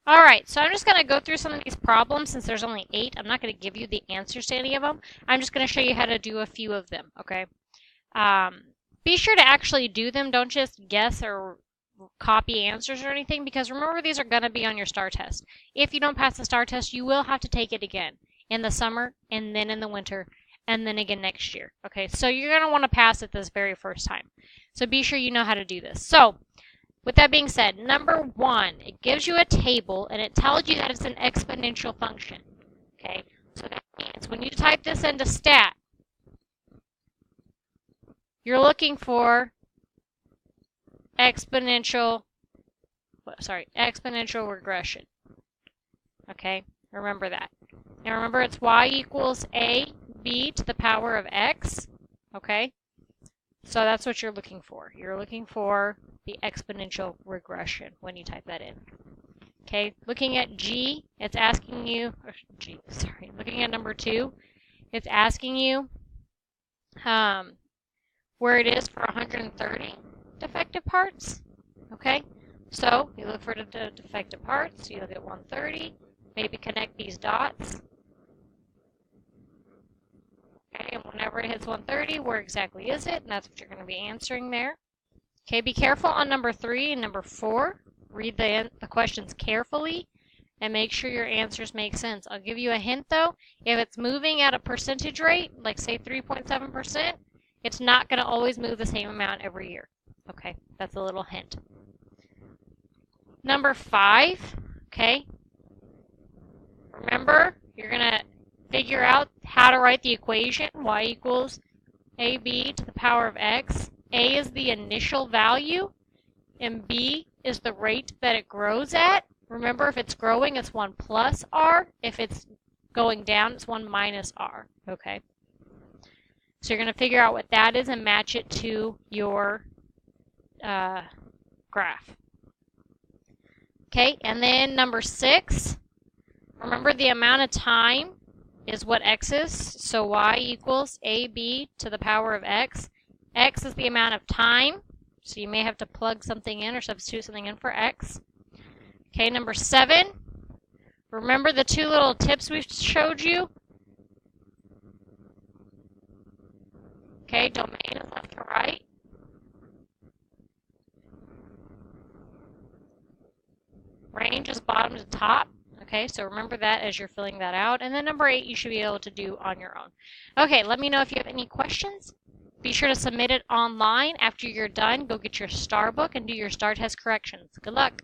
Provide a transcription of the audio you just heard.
All right, so I'm just going to go through some of these problems since there's only 8. I'm not going to give you the answers to any of them. I'm just going to show you how to do a few of them, okay? Be sure to actually do them. Don't just guess or copy answers or anything, because remember, these are going to be on your STAR test. If you don't pass the STAR test, you will have to take it again in the summer and then in the winter and then again next year. Okay, so you're going to want to pass it this very first time. So be sure you know how to do this. So with that being said, number 1, it gives you a table and it tells you that it's an exponential function. Okay, so that means when you type this into stat, you're looking for exponential regression. Okay, remember that. Now remember, it's y equals ab to the power of x. Okay, so that's what you're looking for. You're looking for the exponential regression when you type that in. Okay, looking at G, it's asking you, looking at number 2, it's asking you where it is for 130 defective parts. Okay, so you look for the defective parts, you look at 130, maybe connect these dots. Okay, and whenever it hits 130, where exactly is it? And that's what you're going to be answering there. Okay, be careful on number 3 and number 4. Read the questions carefully and make sure your answers make sense. I'll give you a hint though. If it's moving at a percentage rate, like say 3.7%, it's not going to always move the same amount every year. Okay, that's a little hint. Number 5, okay. Remember, you're going to figure out how to write the equation, y equals ab to the power of x. A is the initial value, and b is the rate that it grows at. Remember, if it's growing, it's 1 plus r. If it's going down, it's 1 minus r. Okay. So you're going to figure out what that is and match it to your graph. Okay, and then number 6, remember the amount of time is what x is. So y equals ab to the power of x. X is the amount of time, so you may have to plug something in or substitute something in for x. Okay, number 7, remember the 2 little tips we showed you? Okay, domain is left to right. Range is bottom to top. Okay, so remember that as you're filling that out. And then number 8, you should be able to do on your own. Okay, let me know if you have any questions. Be sure to submit it online. After you're done, go get your STAR book and do your STAR test corrections. Good luck.